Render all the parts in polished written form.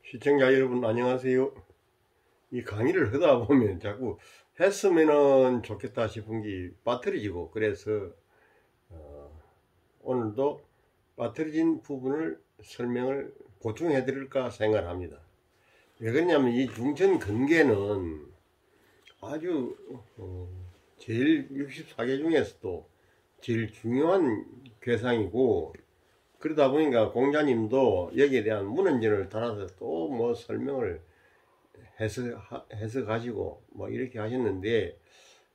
시청자 여러분 안녕하세요. 이 강의를 하다 보면 자꾸 했으면은 좋겠다 싶은 게 빠뜨려지고, 그래서 오늘도 빠뜨려진 부분을 설명을 보충해 드릴까 생각을 합니다. 왜 그러냐면 이 중천 근계는 아주 제일 64개 중에서도 제일 중요한 괴상이고, 그러다 보니까 공자님도 여기에 대한 문헌전을 달아서 또 뭐 설명을 해서 가지고 뭐 이렇게 하셨는데,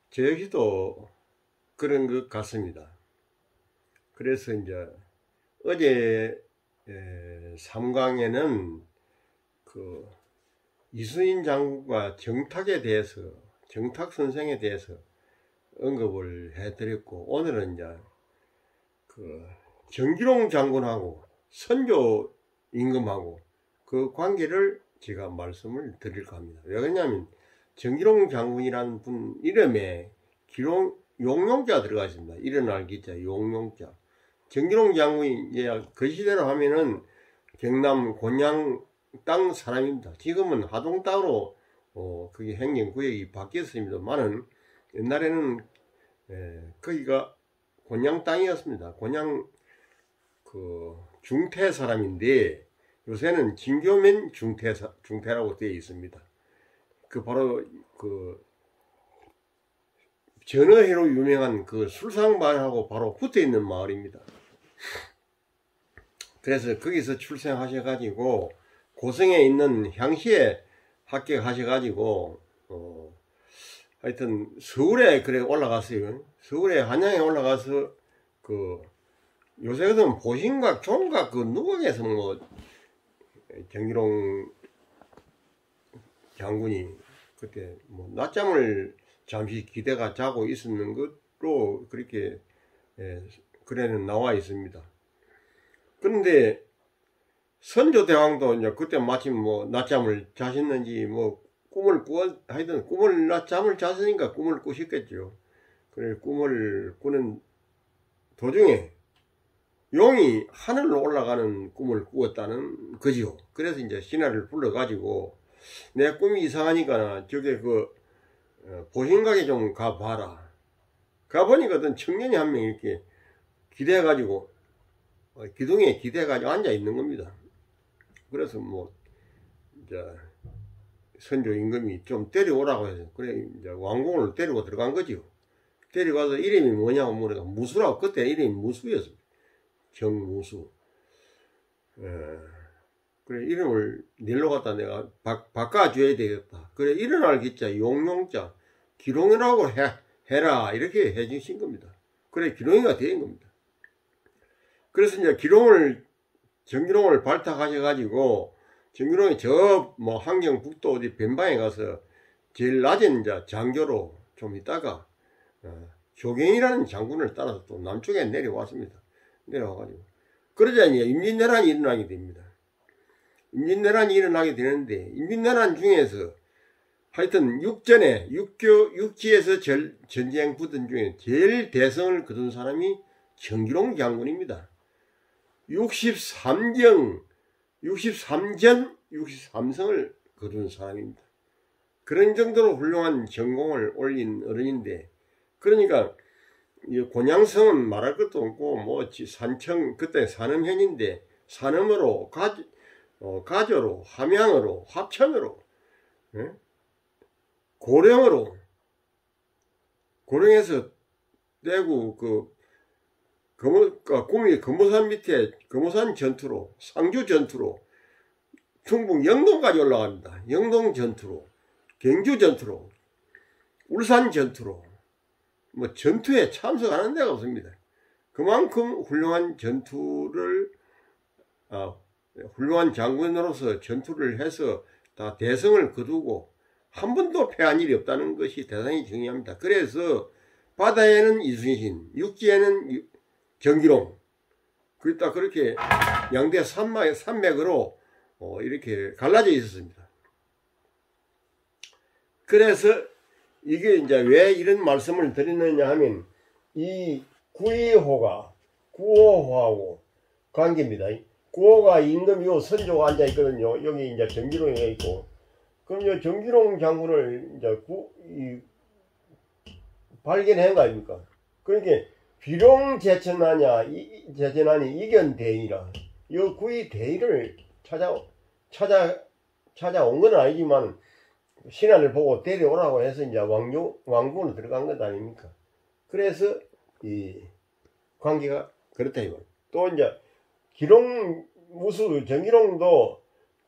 저 역시도 그런 것 같습니다. 그래서 이제 어제 3강에는 그 이순신 장군과 정탁에 대해서, 정탁 선생에 대해서 언급을 해드렸고, 오늘은 이제 그 정기롱 장군하고 선조 임금하고 그 관계를 제가 말씀을 드릴까 합니다. 왜 그러냐면 정기롱 장군이라는 분 이름에 용용자 들어가 있습니다. 일어날 기자 용용자. 정기롱 장군이 그 시대로 하면은 경남 곤양 땅 사람입니다. 지금은 하동 땅으로 그게 행정구역이 바뀌었습니다만은 옛날에는 거기가 곤양 땅이었습니다. 곤양 그 중태 사람인데 요새는 진교면 중태라고 되어 있습니다. 그 바로 그 전어회로 유명한 그 술상마을하고 바로 붙어 있는 마을입니다. 그래서 거기서 출생하셔가지고 고성에 있는 향시에 합격하셔가지고 하여튼 서울에 그래 올라갔어요. 서울에 한양에 올라가서 그 요새 같은 보신각 종각 그 누각에서 뭐 정기롱 장군이 그때 뭐 낮잠을 잠시 기대가 자고 있었는 것으로 그렇게 글에는 나와 있습니다. 그런데 선조대왕도 이제 그때 마침 뭐 낮잠을 자셨는지 뭐 꿈을 하여튼 낮잠을 잤으니까 꿈을 꾸셨겠죠. 그래 꿈을 꾸는 도중에 용이 하늘로 올라가는 꿈을 꾸었다는 거지요. 그래서 이제 신하를 불러가지고 내 꿈이 이상하니까 저게 그 보신각에 좀 가봐라. 가보니까 어떤 청년이 한 명 이렇게 기대가지고 기둥에 기대가지고 앉아 있는 겁니다. 그래서 뭐 이제 선조 임금이 좀 데려오라고 해서 그래 이제 왕궁을 데리고 들어간 거지요. 데려가서 이름이 뭐냐고 물으니까 무수라고. 그때 이름이 무수였습니다. 정무수. 그래 이름을 닐로 갖다 내가 바꿔줘야 되겠다. 그래 일어날 기자 용용자 기롱이라고 해라 이렇게 해주신 겁니다. 그래 기롱이가 된 겁니다. 그래서 이제 정기롱을 발탁하셔가지고 정기롱이 저 뭐 함경북도 어디 변방에 가서 제일 낮은 이제 장교로 좀 있다가 조경이라는 장군을 따라서 또 남쪽에 내려왔습니다. 내려와가지고 그러자 이제 임진왜란이 일어나게 됩니다. 임진왜란이 일어나게 되는데 임진왜란 중에서 하여튼 육지에서 전쟁 붙은 중에 제일 대성을 거둔 사람이 정기롱 장군입니다. 63전 63성을 거둔 사람입니다. 그런 정도로 훌륭한 전공을 올린 어른인데, 그러니까 곤양성은 말할 것도 없고 뭐 산청 그때 산음현인데 산음으로 가조로 함양으로 합천으로 고령에서 대구 꿈이 금오산 밑에 금오산 전투로 상주 전투로 충북 영동까지 올라갑니다. 영동 전투로 경주 전투로 울산 전투로 뭐 전투에 참석하는 데가 없습니다. 그만큼 훌륭한 훌륭한 장군으로서 전투를 해서 다 대성을 거두고 한 번도 패한 일이 없다는 것이 대단히 중요합니다. 그래서 바다에는 이순신, 육지에는 정기롱, 그렇게 양대 산맥으로 이렇게 갈라져 있었습니다. 그래서 이게 이제 왜 이런 말씀을 드리느냐 하면 이 구호하고 관계입니다. 구호가 임금 요 선조가 앉아 있거든요. 여기 이제 정기롱이 있고. 그럼 요 정기롱 장군을 이제 발견한 거 아닙니까? 그러니까 비룡 제천하니 이견 대의라. 요 구이 대의를 찾아온 건 아니지만 신하를 보고 데려오라고 해서 이제 왕궁으로 들어간 것 아닙니까? 그래서 이 관계가 그렇다 이거. 또 이제 정기롱도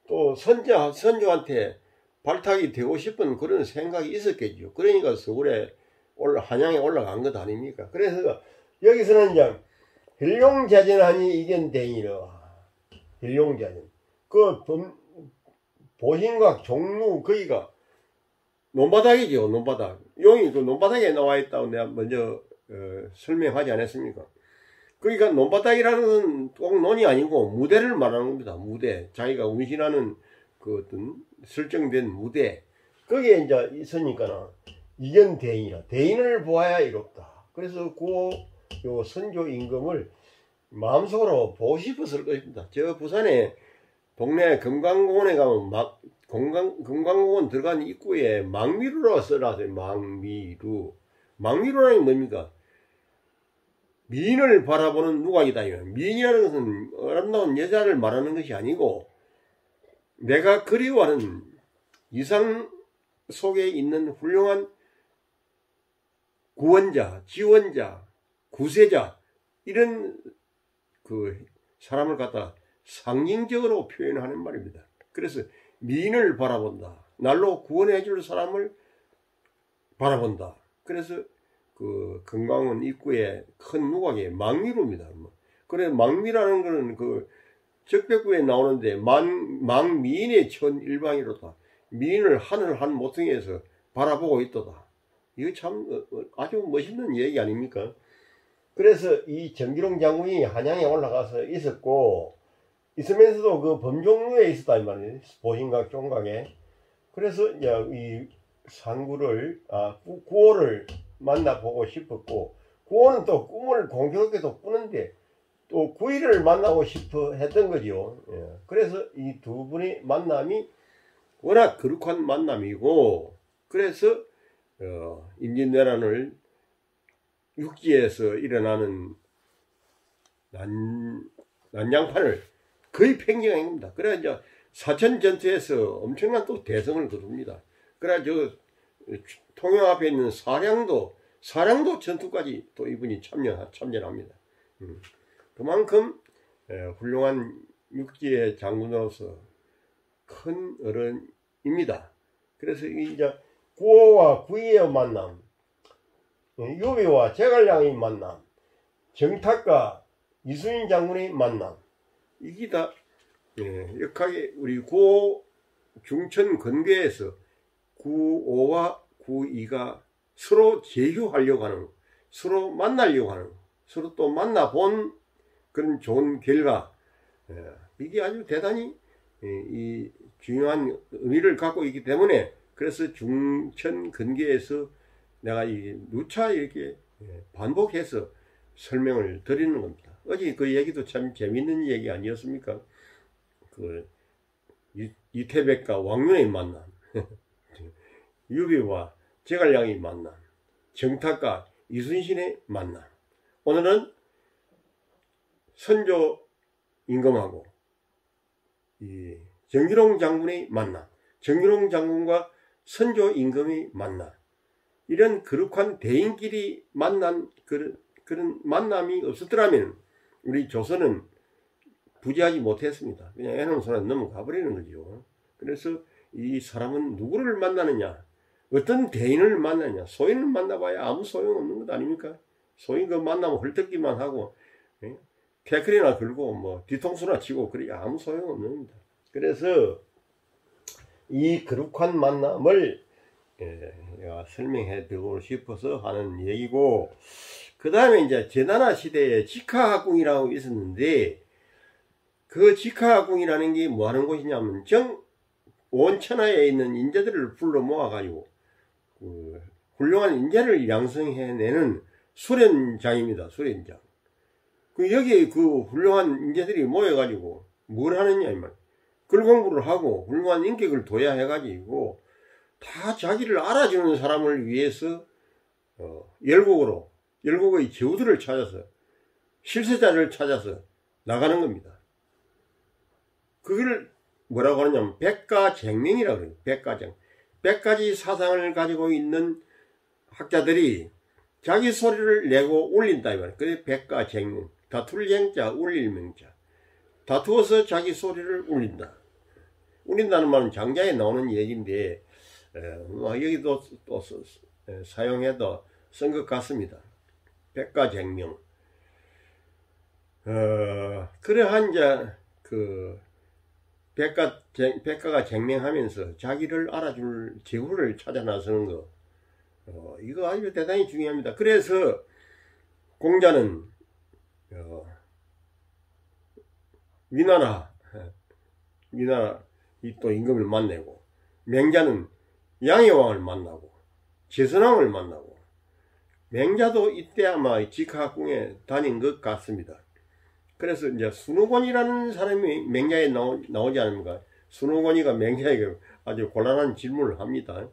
또 선조한테 발탁이 되고 싶은 그런 생각이 있었겠죠. 그러니까 서울에 한양에 올라간 것 아닙니까? 그래서 여기서는 이제 힐룡자전하니 이견대이라. 힐룡자전. 보신각 종루 거기가 논바닥이죠. 논바닥. 용이 그 논바닥에 나와 있다고 내가 먼저 설명하지 않았습니까? 그러니까 논바닥이라는 건 꼭 논이 아니고 무대를 말하는 겁니다. 무대. 자기가 운신하는 그 어떤 설정된 무대. 거기에 이제 있으니까는 이견대인이라. 대인을 보아야 이롭다. 그래서 요 선조 임금을 마음속으로 보고 싶었을 것입니다. 저 부산에 동네 금강공원에 가면 금강공원 들어간 입구에 망미루라고 써놨어요. 망미루. 망미루라는 게 뭡니까? 미인을 바라보는 누각이다. 미인이라는 것은 아름다운 여자를 말하는 것이 아니고 내가 그리워하는 이상 속에 있는 훌륭한 구원자, 지원자, 구세자 이런 그 사람을 갖다 상징적으로 표현하는 말입니다. 그래서 미인을 바라본다. 날로 구원해 줄 사람을 바라본다. 그래서 그 금강원 입구에 큰 누각에 망미루입니다. 그래 망미라는 거는 그 적백구에 나오는데 망미인의 천일방이로다. 미인을 하늘 한 모퉁이에서 바라보고 있도다. 이거 참 아주 멋있는 얘기 아닙니까? 그래서 이 정기롱 장군이 한양에 올라가서 있으면서도 그 범종루에 있었다 이 말이에요. 보신각 종각에. 그래서 이제 이 구호를 만나보고 싶었고, 구호는 또 꿈을 공교롭게도 꾸는데 또 구이를 만나고 싶어 했던 거죠. 예. 그래서 이 두 분의 만남이 워낙 거룩한 만남이고, 그래서 임진왜란을 육지에서 일어나는 난장판을 거의 팽개한 겁니다. 그래 이제 사천 전투에서 엄청난 또 대성을 거둡니다. 그래 통영 앞에 있는 사량도 전투까지 또 이분이 참전합니다. 그만큼 훌륭한 육지의 장군으로서 큰 어른입니다. 그래서 이제 구호와 구이의 만남, 유비와 제갈량의 만남, 정탁과 이순신 장군의 만남, 이게 다 역하게 우리 구호 중천 근교에서 구오와 구이가 서로 제휴하려고 하는, 서로 만나려고 하는, 서로 또 만나본 그런 좋은 결과, 이게 아주 대단히 이 중요한 의미를 갖고 있기 때문에, 그래서 중천 근교에서 내가 이 누차 이렇게 반복해서 설명을 드리는 겁니다. 어제 그 얘기도 참 재밌는 얘기 아니었습니까? 그 이태백과 왕윤의 만남, 유비와 제갈량의 만남, 정탁과 이순신의 만남. 오늘은 선조 임금하고 이 정기롱 장군의 만남, 정기롱 장군과 선조 임금의 만남, 이런 거룩한 대인끼리 만난 그런 만남이 없었더라면 우리 조선은 부지하지 못했습니다. 그냥 애놈 손에 넘어가 버리는 거죠. 그래서 이 사람은 누구를 만나느냐, 어떤 대인을 만나느냐, 소인을 만나봐야 아무 소용없는 것 아닙니까? 소인 그 만나면 헐떡기만 하고 태클이나 걸고 뭐 뒤통수나 치고 그래 아무 소용없는 겁니다. 그래서 이 거룩한 만남을 내가 설명해 드리고 싶어서 하는 얘기고, 그 다음에 이제 제나나 시대에 직하학궁이라고 있었는데, 그 직하학궁이라는 게 뭐 하는 곳이냐면 온 천하에 있는 인재들을 불러 모아가지고 그 훌륭한 인재를 양성해내는 수련장입니다. 수련장. 여기 그 훌륭한 인재들이 모여가지고 뭘 하느냐 이 말. 글 공부를 하고 훌륭한 인격을 둬야 해가지고 다 자기를 알아주는 사람을 위해서 열국의 제후들을 찾아서 실세자를 찾아서 나가는 겁니다. 그걸 뭐라고 하느냐면 백가쟁명이라고 그래요. 백가쟁. 100가지 사상을 가지고 있는 학자들이 자기 소리를 내고 올린다 이 말이에요. 그래 백가쟁명. 다툴 쟁자 울릴 명자. 다투어서 자기 소리를 울린다. 울린다는 말은 장자에 나오는 얘기인데 여기도 또 사용해도 쓴 것 같습니다. 백가쟁명. 그러한 이제 그 백가가 쟁명하면서 자기를 알아줄 제후를 찾아 나서는 거, 이거 아주 대단히 중요합니다. 그래서 공자는 위나라 또 임금을 만나고, 맹자는 양해왕을 만나고 제선왕을 만나고, 맹자도 이때 아마 직하궁에 다닌 것 같습니다. 그래서 이제 순호곤이라는 사람이 맹자에 나오지 않습니까? 순호곤이가 맹자에게 아주 곤란한 질문을 합니다.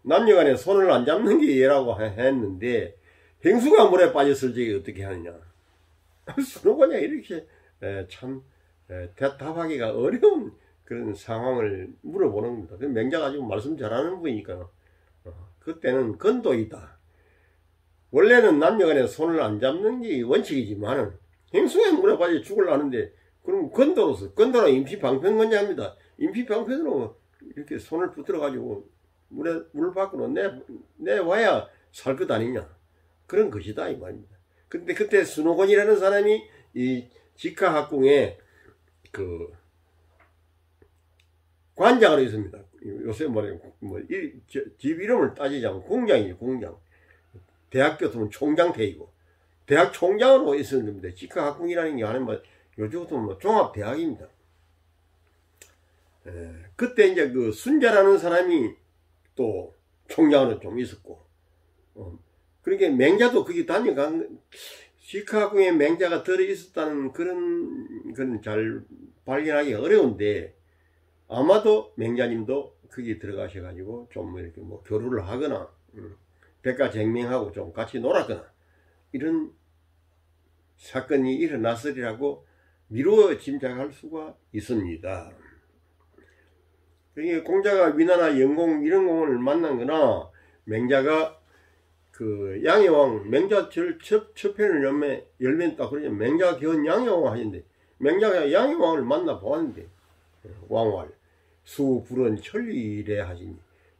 남녀간에 손을 안 잡는 게 예라고 했는데 행수가 물에 빠졌을 적에 어떻게 하느냐. 순호곤이 이렇게 참 대답하기가 어려운 그런 상황을 물어보는 겁니다. 맹자가 아주 말씀 잘하는 분이니까 그때는 건도이다. 원래는 남녀간에 손을 안 잡는 게 원칙이지만은 행수에 물에 빠져 죽으려는데 그럼 건도로 임시방편건자합니다. 임시방편으로 이렇게 손을 붙들어 가지고 물 밖으로 내와야 살 것 아니냐, 그런 것이다 이 말입니다. 근데 그때 순호곤이라는 사람이 이 직하학궁에 그 관장으로 있습니다. 요새 집 이름을 따지자면 공장이죠. 공장. 대학교 같으면 총장태이고 대학 총장으로 있었는데, 직하학궁이라는 게 하는 요즘부터 종합대학입니다. 그때 이제 그 순자라는 사람이 또 총장으로 좀 있었고, 그러니까 맹자도 거기 다녀간, 직하학궁에 맹자가 들어 있었다는 그런 잘 발견하기 어려운데, 아마도 맹자님도 거기 들어가셔가지고 좀 이렇게 교류를 하거나, 백가쟁명하고 좀 같이 놀았거나, 이런 사건이 일어났으리라고 미루어 짐작할 수가 있습니다. 그러니까 공자가 위나라 영공 이런공을 만난 거나, 맹자가 그 양해왕, 맹자 첫 편을 열면딱 그러죠. 맹자가 겨운 양해왕을 하는데, 맹자가 양해왕을 만나 보았는데, 왕왈, 수, 불은 천리래 하시니,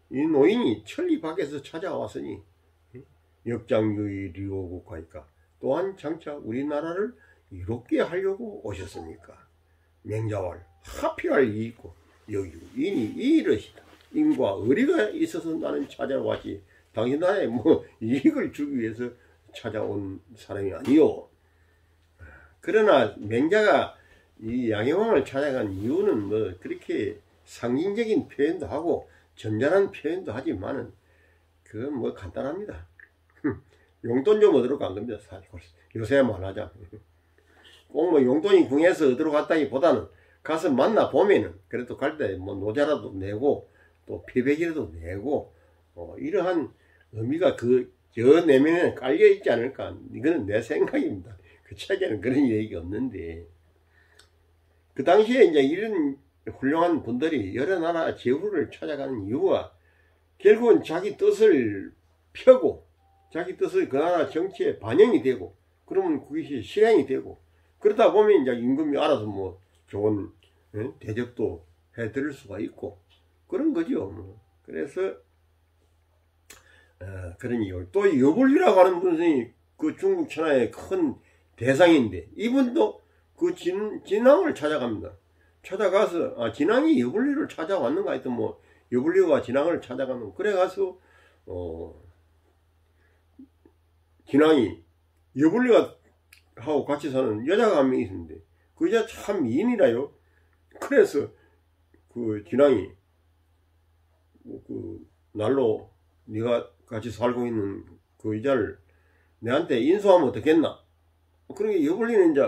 이 노인이 천리 밖에서 찾아왔으니, 역장유의 리오국하니까 또한 장차 우리나라를 이롭게 하려고 오셨습니까? 맹자왈, 하필할 이 있고 여유 인이 이러시다. 인과 의리가 있어서 나는 찾아왔지, 당신 나라에 이익을 주기 위해서 찾아온 사람이 아니요. 그러나 맹자가 이 양해왕을 찾아간 이유는 그렇게 상징적인 표현도 하고 점잖은 표현도 하지만은 그건 간단합니다. 용돈 좀 얻으러 간 겁니다. 사실 요새 말하자. 꼭 용돈이 궁에서 얻으러 갔다기보다는 가서 만나 보면은 그래도 갈 때 노자라도 내고 또 피백이라도 내고 이러한 의미가 저 내면에 깔려 있지 않을까. 이거는 내 생각입니다. 그 책에는 그런 얘기가 없는데, 그 당시에 이제 이런 훌륭한 분들이 여러 나라 제후를 찾아가는 이유가 결국은 자기 뜻을 펴고 자기 뜻을 그 나라 정치에 반영이 되고, 그러면 그것이 실행이 되고, 그러다 보면 이제 임금이 알아서 좋은 대접도 해드릴 수가 있고 그런 거죠. 그래서 그런 이유. 또 여불리라고 하는 분이 그 중국 천하의 큰 대상인데, 이분도 그 진왕을 찾아갑니다. 찾아가서 진왕이 여불리를 찾아왔는가 하여튼 여불리가 진왕을 찾아가면, 그래 가서 진왕이 여불리가 하고 같이 사는 여자가 한 명 있었는데 그 여자 참 미인이라요. 그래서 그 진왕이 그 날로 네가 같이 살고 있는 그 여자를 내한테 인수하면 어떻겠나. 그러니까 여불리는 이제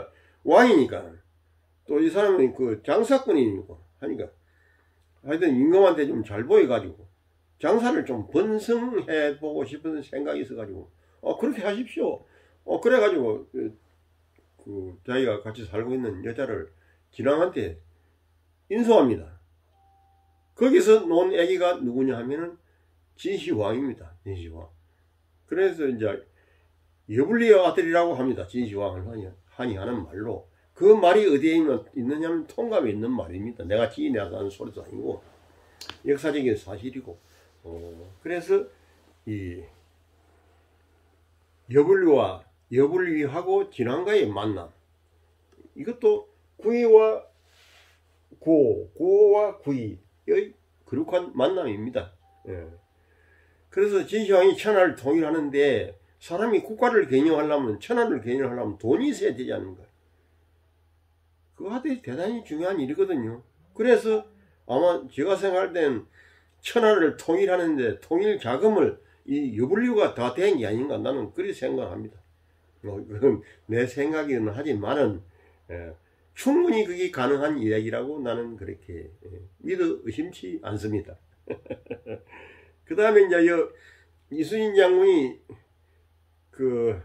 왕이니까 또 이 사람은 그 장사꾼이고 하니까 하여튼 임금한테 좀 잘 보여가지고 장사를 좀 번성해 보고 싶은 생각이 있어가지고 그렇게 하십시오. 그래가지고 그 자기가 같이 살고 있는 여자를 진왕한테 인수합니다. 거기서 놓은 아기가 누구냐 하면은 진시황입니다. 진시황. 그래서 이제 여불리의 아들이라고 합니다. 진시황을 하니 하는 말로. 그 말이 어디에 있느냐면 통감에 있는 말입니다. 내가 지인이라서 하는 소리도 아니고 역사적인 사실이고. 그래서 이 여불리하고 진왕과의 만남, 이것도 구이와 고와 구이의 거룩한 만남입니다. 그래서 진시황이 천하를 통일하는데 사람이 국가를 개념하려면, 천하를 개념하려면 돈이 있어야 되지 않는가. 그거 대단히 중요한 일이거든요. 그래서 아마 제가 생각할 땐 천하를 통일하는데 통일 자금을 이 여불리가 다 된 게 아닌가, 나는 그렇게 생각합니다. 그건 내 생각이긴 하지만은 충분히 그게 가능한 이야기라고 나는 그렇게 믿어 의심치 않습니다. 그 다음에 이제 이순신 장군이 그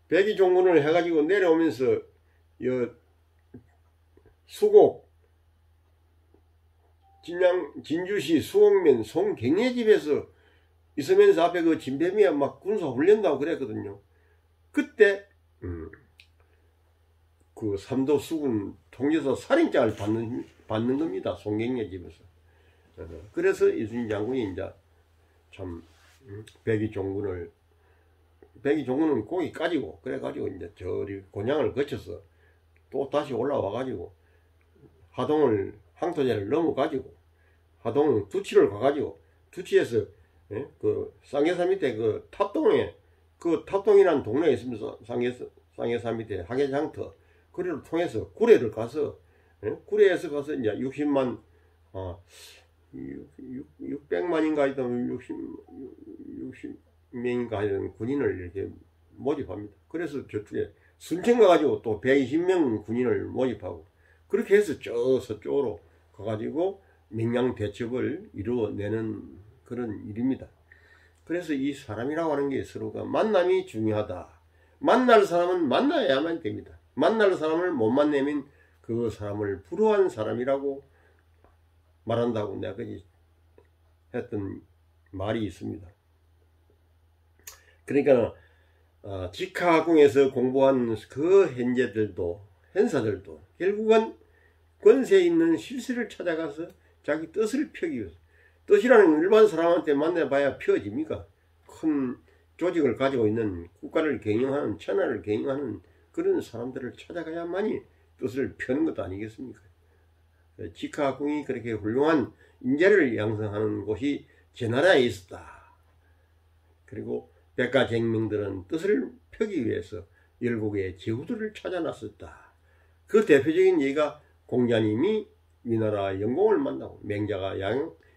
백의종군을 해가지고 내려오면서 수곡 진주시 수곡면 송경례 집에서 있으면서 앞에 그 진뱀이야 막 군사 훈련다고 그랬거든요. 그때 그 삼도 수군 통제소 살인장을 받는 겁니다. 송경례 집에서. 그래서 이순신 장군이 이제 참 백의종군은 고기 까지고 그래가지고 이제 저리 곤양을 거쳐서 또 다시 올라와 가지고 하동을 항토제를 넘어가지고 하동 두치를 가가지고 두치에서 그 쌍계산 밑에 그 탑동에 그 탑동이라는 동네에 있으면서 쌍계산 밑에 하계장터 거리를 통해서 구례를 가서 구례에서 가서 이제 60만 600만인가 하여튼 60명인가 하여튼 군인을 이렇게 모집합니다. 그래서 저쪽에 순천 가가지고 또 120명 군인을 모집하고 그렇게 해서 저 서쪽으로 가가지고 명량 대첩을 이루어내는 그런 일입니다. 그래서 이 사람이라고 하는 게 서로가 만남이 중요하다. 만날 사람은 만나야만 됩니다. 만날 사람을 못 만나면 그 사람을 불우한 사람이라고 말한다고 내가 그지 했던 말이 있습니다. 그러니까 직하궁에서 공부한 그 현사들도 결국은 권세 있는 실세를 찾아가서 자기 뜻을 펴기 위해서, 뜻이라는 일반 사람한테 만나봐야 펴집니까? 큰 조직을 가지고 있는 국가를 경영하는, 천하를 경영하는 그런 사람들을 찾아가야만이 뜻을 펴는 것도 아니겠습니까? 직하궁이 그렇게 훌륭한 인재를 양성하는 곳이 제 나라에 있었다. 그리고 백가쟁명들은 뜻을 펴기 위해서 열국의 제후들을 찾아 나섰다. 그 대표적인 예가 공자님이 위나라 영공을 만나고, 맹자가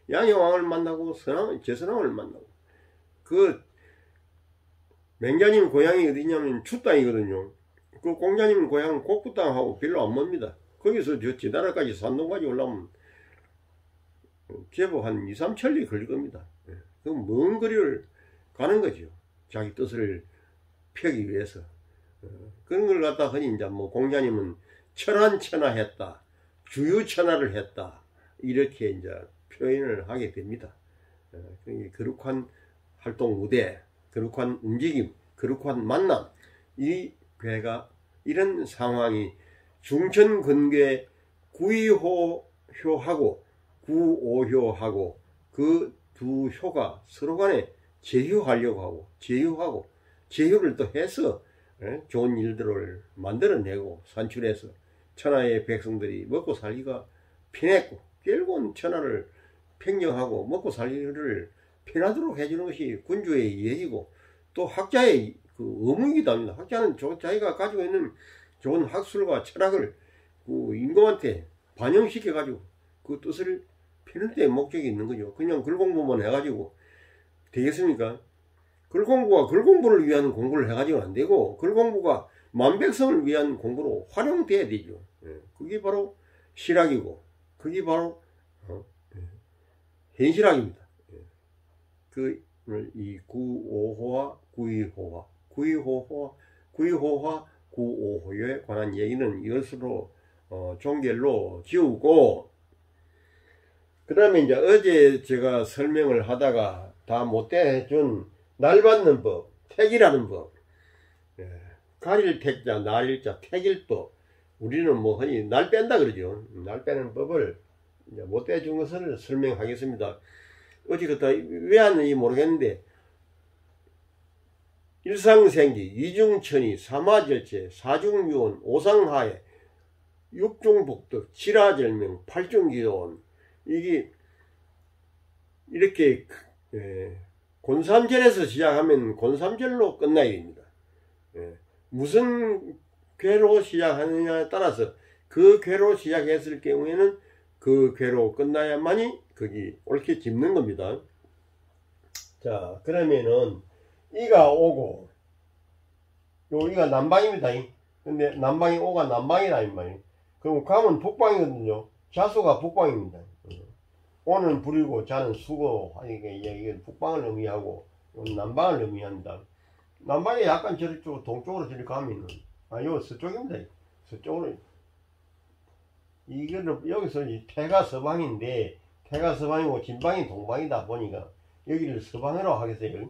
양여왕을 만나고, 제선왕을 만나고, 그 맹자님 고향이 어디냐면 추땅이거든요. 그 공자님 고향은 곡부 땅하고 별로 안 멉니다. 거기서 저 제나라까지 산동까지 올라오면 제법 한 2, 3천리 걸릴 겁니다. 그 먼 거리를 가는 거죠. 자기 뜻을 펴기 위해서. 그런 걸 갖다 흔히 이제 뭐 공자님은 천안천하했다, 주유천하를 했다, 이렇게 이제 표현을 하게 됩니다. 거룩한 활동 무대, 거룩한 움직임, 거룩한 만남, 이 괴가 이런 상황이 중천근괴 구이호효하고 구오효하고 그 두 효가 서로 간에 제휴하려고 하고 제휴를 또 해서 좋은 일들을 만들어내고 산출해서 천하의 백성들이 먹고 살기가 편했고, 결국은 천하를 평정하고 먹고 살기를 편하도록 해주는 것이 군주의 예의고 또 학자의 그 의무이기도 합니다. 학자는 자기가 가지고 있는 좋은 학술과 철학을 그 임금한테 반영시켜 가지고 그 뜻을 펴는 데 목적이 있는 거죠. 그냥 글 공부만 해가지고 되겠습니까? 글 공부가 글 공부를 위한 공부를 해가지고는 안 되고, 글 공부가 만백성을 위한 공부로 활용돼야 되죠. 그게 바로 실학이고, 그게 바로 현실학입니다. 이 구오호와 구이호화, 구오호에 관한 얘기는 이것으로 종결로 지우고, 그 다음에 이제 어제 제가 설명을 하다가 다 못해준 날받는 법, 택이라는 법, 가릴 택자, 날일자, 택일법. 우리는 뭐 흔히 날 뺀다 그러죠. 날 빼는 법을 이제 못해준 것을 설명하겠습니다. 어찌 그렇다 왜 하는지 모르겠는데, 일상생기, 이중천이, 삼화절체, 사중유온, 오상하해, 육중복덕, 칠화절명, 팔중기도원, 이게 이렇게 곤삼절에서 시작하면 곤삼절로 끝나야 됩니다. 무슨 괴로 시작하느냐에 따라서 그 괴로 시작했을 경우에는 그 괴로 끝나야만이 거기 옳게 짚는 겁니다. 자, 그러면은 이가 오고, 이가 남방입니다. 근데 남방이 오가 남방이라 이 말이에요. 그럼 감은 북방이거든요. 자수가 북방입니다. 오는 불이고 자는 수고, 이게 북방을 의미하고 남방을 의미합니다. 남방이 약간 저쪽 동쪽으로 저리 가면은 요 서쪽입니다. 서쪽으로. 이거는 여기서 태가 서방인데, 태가 서방이고 진방이 동방이다 보니까 여기를 서방으로 하겠어요.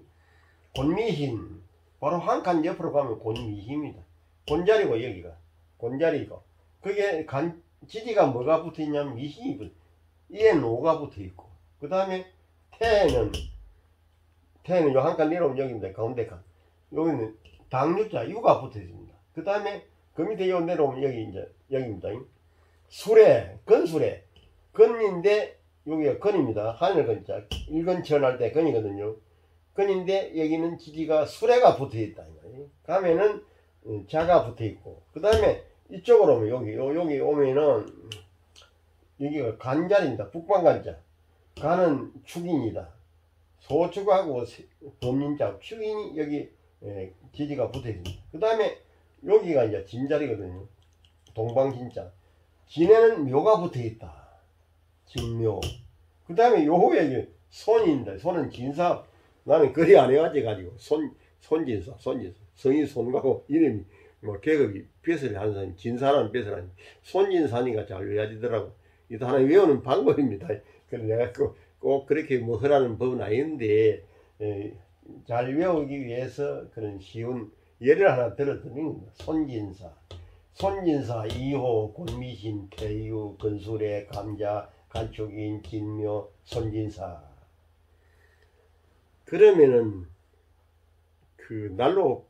곤미신, 바로 한 칸 옆으로 가면 곤미신입니다. 곤자리고 여기가 곤자리고, 그게 지지가 뭐가 붙어 있냐면 미신이 붙어, 이에 노가 붙어 있고, 그 다음에 태는 요 한 칸 내려오면 여기입니다. 가운데 칸. 여기는 당유자, 유가 붙어 있습니다. 그 다음에 그 밑에 요 내려오면 여기 이제 여기입니다. 수레, 건수레, 건인데 여기가 건입니다. 하늘 건자, 일건천할 때 건이거든요. 건인데 여기는 지지가 수레가 붙어 있다. 가면은 자가 붙어 있고, 그 다음에 이쪽으로 오면 여기 오면은 여기가 간자리입니다. 북방간자. 간은 축인이다. 소축하고 범인자, 축인이 여기 지지가 붙어 있습니다. 그 다음에 여기가 이제 진자리거든요. 동방진자. 진에는 묘가 붙어 있다. 진묘. 그 다음에 요후에 손인데, 손은 진사. 나는 그리 안 해가지고 손진사. 성이 손가고 이름이 뭐 계급이 벼슬을 하는 사람이 진사라는 벼슬 하니 손진사니까 잘 외워지더라고. 이거 하나 외우는 방법입니다. 그래서 내가 꼭 그렇게 뭐 하라는 법은 아닌데, 잘 외우기 위해서 그런 쉬운 예를 하나 들어드립니다. 손진사, 2호, 곤미신, 태유, 건수레, 감자, 간축인, 진묘, 손진사. 그러면은 그 날로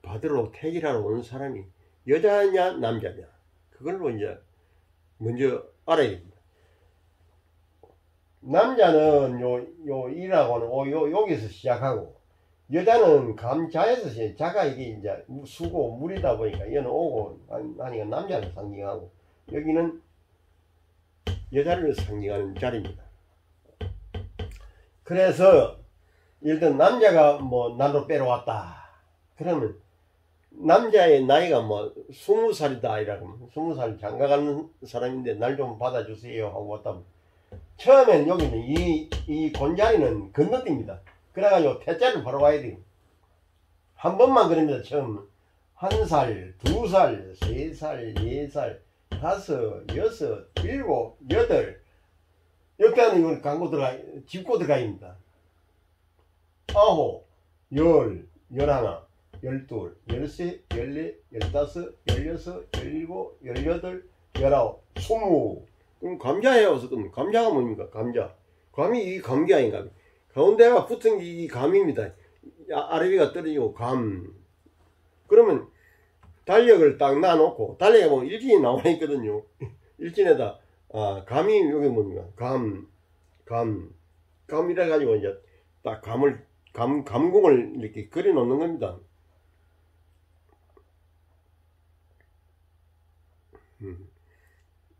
받으러 택이라러 오는 사람이 여자냐 남자냐, 그걸로 이제 먼저 알아야 됩니다. 남자는 요 이라고는 여기서 시작하고, 여자는 감자에서 시작. 자가 이게 이제 수고 물이다 보니까 얘는 오고 하니까 남자를 상징하고, 여기는 여자를 상징하는 자리입니다. 그래서 일단 남자가 뭐 날로 빼러 왔다 그러면 남자의 나이가 뭐 20살이다 이라고, 20살 장가가는 사람인데 날 좀 받아주세요 하고 왔다. 처음엔 여기는 이 곤자리는 건너뜁니다. 그래가지고 태자를 바로 와야 돼요. 한 번만 그럽니다. 처음 1살, 2살, 3살, 4살, 5, 6, 7, 8. 여기는 이건 광고 짚고 들어가입니다. 9, 10, 11, 12, 13, 14, 15, 16, 17, 18, 19, 20. 그럼 감자예요. 그럼 감자가 뭡니까? 감자. 감이 이 감기 아닌가? 가운데가 붙은 게 이 감입니다. 아래위가 떨어지고 감. 그러면 달력을 딱 놔놓고, 달력에 보면 일진이 나와 있거든요. 일진에다 감이 여기 뭡니까? 감이라 가지고 이제 딱 감공을 이렇게 그려 놓는 겁니다.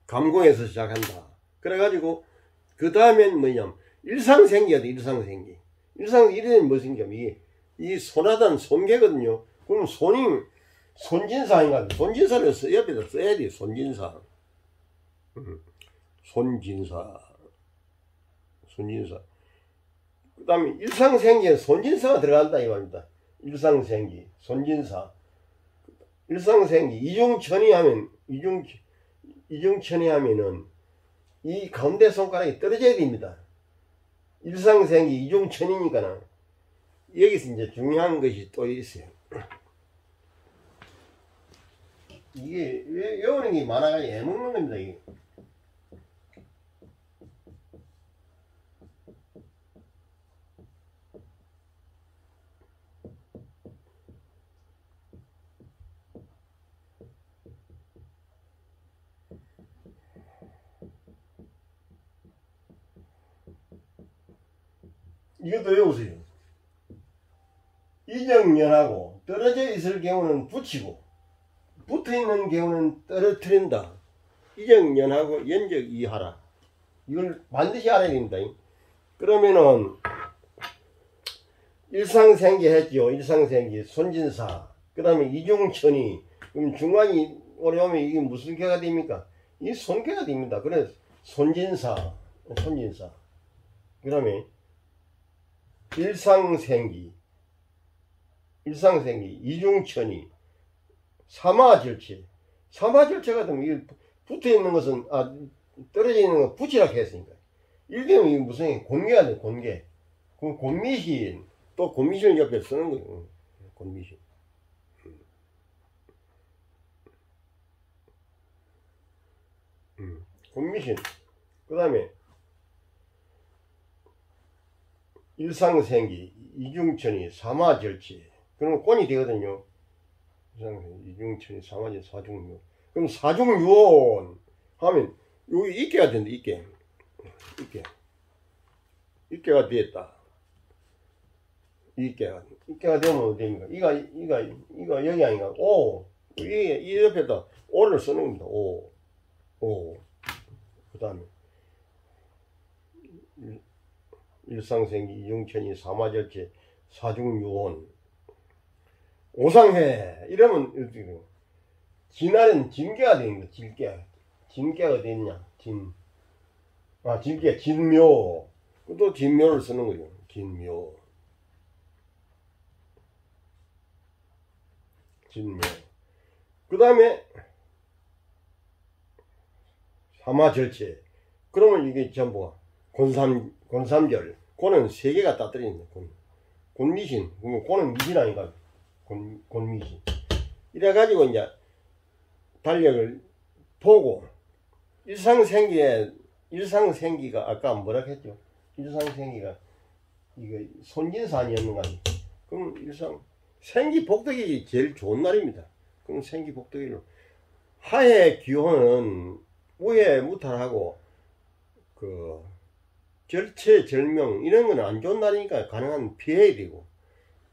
감공에서 시작한다. 그래가지고 그 다음엔 뭐냐면 일상생기야 돼. 일상생기. 이래는 무슨 게 이 손하단 손개거든요. 그럼 손이 손진사인가? 손진사를 옆에다 써야 돼. 손진사. 손진사. 손진사. 그 다음에 일상생기에 손진사가 들어간다 이 말입니다. 일상생기, 손진사. 일상생기, 이중천이 하면, 이중천이 하면은 이 가운데 손가락이 떨어져야 됩니다. 일상생기, 이중천이니까는 여기서 이제 중요한 것이 또 있어요. 이게 외우는 게 많아가지고 애먹는 겁니다. 이게. 이것도 외우세요. 이정연하고 떨어져 있을 경우는 붙이고 붙어 있는 경우는 떨어뜨린다. 이정연하고 연적이하라. 이걸 반드시 알아야 됩니다. 그러면은 일상생기 했죠. 일상생기, 손진사. 그 다음에 이중천이. 그럼 중간이 오려면 이게 무슨 개가 됩니까? 이 손개가 됩니다. 그래서 손진사, 손진사. 그 다음에 일상생기, 이중천이, 사마절체. 사마절체가 되면 이게 붙어 있는 것은, 떨어져 있는 건 붙이라고 했으니까. 이게 무슨 곤개가 돼, 곤개. 그 곤미신, 또 곤미신을 옆에 쓰는 거예요. 곤미신. 곤미신. 그 다음에 일상생기, 이중천이, 사마절체. 그러면 곤이 되거든요. 일상생기, 이중천이, 사마절체, 사중유원. 그럼 사중유원 하면 여기 있게가 된다. 있게가 됐다. 있게가 되면 어떻게 됩니까? 이가 여기 아닌가? 오. 이 옆에다 오를 쓰는 겁니다. 오. 그 다음에 일상생기, 이중천이, 사마절체, 사중유원, 오상회. 이러면 어떻게 진화는 진계가 되는 거야. 진계가 되느냐? 진계, 진묘. 또 진묘를 쓰는 거죠. 진묘. 그 다음에 사마절체. 그러면 이게 전부 곤삼절. 곤은 세 개가 따뜨리는 거예요. 곤미신. 그러면 곤은 미신 아닌가? 곤미신. 이래가지고 이제 달력을 보고 일상생기가 아까 뭐라 했죠? 일상생기가 이거 손진산이었는가? 그럼 생기복덕이 제일 좋은 날입니다. 그럼 생기복덕일로 하의 기호는 우해무탈하고 절체절명 이런 건 안 좋은 날이니까 가능한 피해야 되고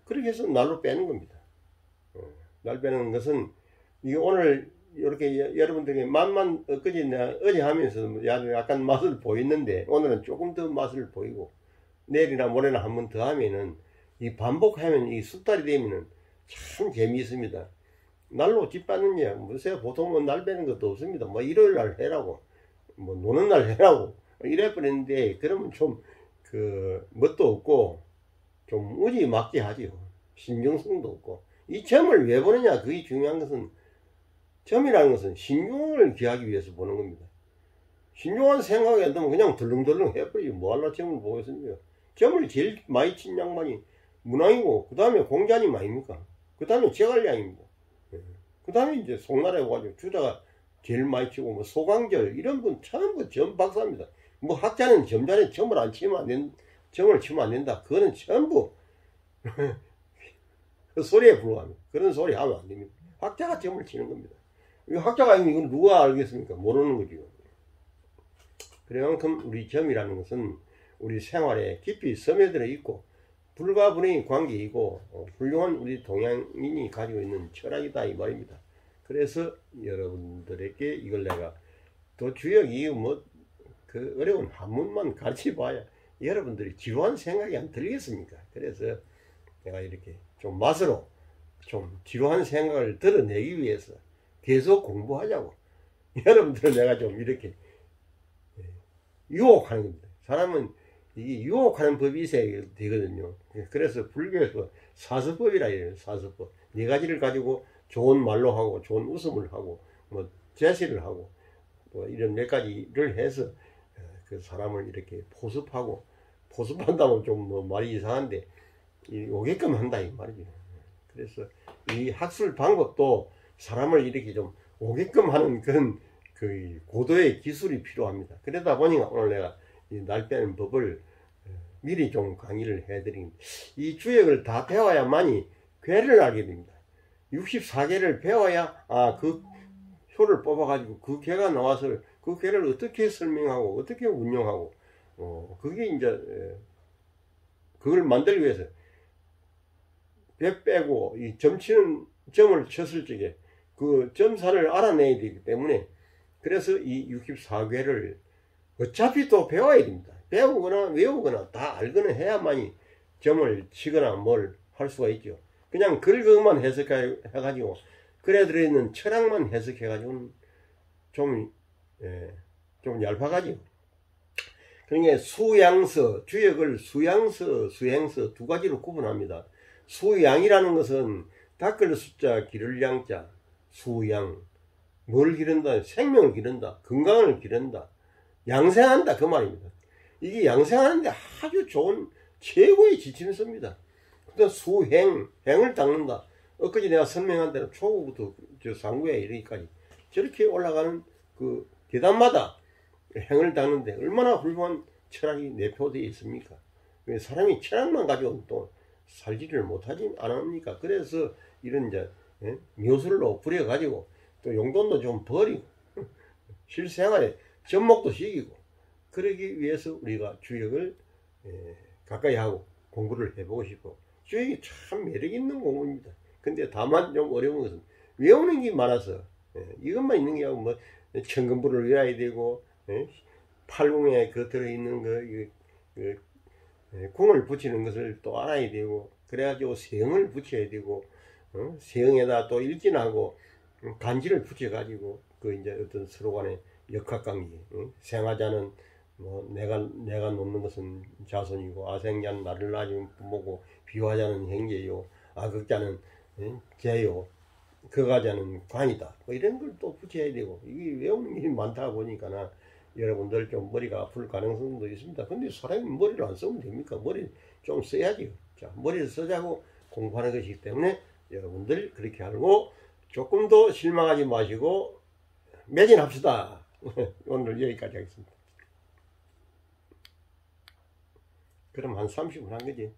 그렇게 해서 날로 빼는 겁니다. 날 빼는 것은 이게 오늘 이렇게 여러분들에게 맛만 어제 하면서 약간 맛을 보였는데 오늘은 조금 더 맛을 보이고 내일이나 모레나 한 번 더 하면은 이 반복하면 이 숙달이 되면은 참 재미있습니다. 날로 집 받는 게 무슨 보통은 날 빼는 것도 없습니다. 뭐 일요일 날 해라고 뭐 노는 날 해라고 이래 버렸는데 그러면 좀 멋도 없고 좀 우지 맞게 하지요. 신중성도 없고 이 점을 왜 보느냐 그게 중요한 것은 점이라는 것은 신중을 기하기 위해서 보는 겁니다. 신중한 생각이 안 되면 그냥 덜렁덜렁 해버리지 뭐하러 점을 보고 있습니까? 점을 제일 많이 친 양반이 문왕이고 그 다음에 공자님 아닙니까? 그 다음에 제갈량입니다. 그 다음에 이제 송나라에 와가지고 주자가 제일 많이 치고 뭐 소강절 이런 분 전부 점 박사입니다. 뭐 학자는 점자에 점을 치면 안 된다. 그거는 전부 그 소리에 불과합니다. 그런 소리 하면 안 됩니다. 학자가 점을 치는 겁니다. 학자가 아니면 이건 누가 알겠습니까? 모르는 거죠. 그만큼 우리 점이라는 것은 우리 생활에 깊이 스며들어 있고 불가분의 관계이고 훌륭한 우리 동양인이 가지고 있는 철학이다 이 말입니다. 그래서 여러분들에게 이걸 내가 또 주역이 그 어려운 한문만 가르쳐 봐야 여러분들이 지루한 생각이 안 들겠습니까? 그래서 내가 이렇게 좀 맛으로 좀 지루한 생각을 드러내기 위해서 계속 공부하자고. 여러분들은 내가 좀 이렇게 유혹하는 겁니다. 사람은 이게 유혹하는 법이 있어야 되거든요. 그래서 불교에서 사서법이라 해요. 사서법. 네 가지를 가지고 좋은 말로 하고 좋은 웃음을 하고 뭐 제시를 하고 뭐 이런 몇 가지를 해서 그 사람을 이렇게 포섭한다면 좀 뭐 말이 이상한데 오게끔 한다 이 말이죠. 그래서 이 학술 방법도 사람을 이렇게 좀 오게끔 하는 그런 그 고도의 기술이 필요합니다. 그러다 보니까 오늘 내가 이 날 빼는 법을 미리 좀 강의를 해드립니다. 이 주역을 다 배워야만이 괴를 알게 됩니다. 64개를 배워야 그 효를 뽑아가지고 그 괴가 나와서 그 괴를 어떻게 설명하고 어떻게 운영하고 그게 이제 그걸 만들기 위해서 배 빼고 이 점치는 점을 쳤을 적에 그 점사를 알아내야 되기 때문에 그래서 이 64괴를 어차피 또 배워야 됩니다. 배우거나 외우거나 다 알거나 해야만이 점을 치거나 뭘 할 수가 있죠. 그냥 글것만 해석해가지고 글에 들어있는 철학만 해석해가지고는 좀 얄팍하죠. 그러니까 수양서, 주역을 수양서, 수행서 두 가지로 구분합니다. 수양이라는 것은 닦을 숫자, 기를 양자, 수양. 뭘 기른다? 생명을 기른다. 건강을 기른다. 양생한다. 그 말입니다. 이게 양생하는데 아주 좋은 최고의 지침서입니다. 그다음 수행, 행을 닦는다. 엊그제 내가 설명한 대로 초구부터 상구에 이르기까지 저렇게 올라가는 그 계단마다 행을 닦는데 얼마나 훌륭한 철학이 내포되어 있습니까? 사람이 철학만 가지고 또 살지를 못하지 않습니까? 그래서 이런 이제 묘술로 부려가지고 또 용돈도 좀 버리고 실생활에 접목도 시키고 그러기 위해서 우리가 주역을 가까이 하고 공부를 해보고 싶고 주역이 참 매력있는 공부입니다. 근데 다만 좀 어려운 것은 외우는 게 많아서 이것만 있는 게 아니고 뭐 천근부를 외워야 되고 팔궁에 그 들어있는 궁을 붙이는 것을 또 알아야 되고 그래가지고 세형을 붙여야 되고 세형에다 또 일진하고 간지를 붙여가지고 그 이제 어떤 서로 간의 역학관계 생하자는 뭐 내가 놓는 것은 자손이고 아생자는 나를 낳은 부모고 비화자는 형제요 악극자는 죄요 거가자는 관이다 뭐 이런 걸 또 붙여야 되고 이게 외우는 일이 많다 보니까 여러분들 좀 머리가 아플 가능성도 있습니다. 근데 사람이 머리를 안 쓰면 됩니까? 머리 좀 써야지요. 자, 머리를 쓰자고 공부하는 것이기 때문에 여러분들 그렇게 알고 조금 더 실망하지 마시고 매진합시다. 오늘 여기까지 하겠습니다. 그럼 한 30분 한 거지.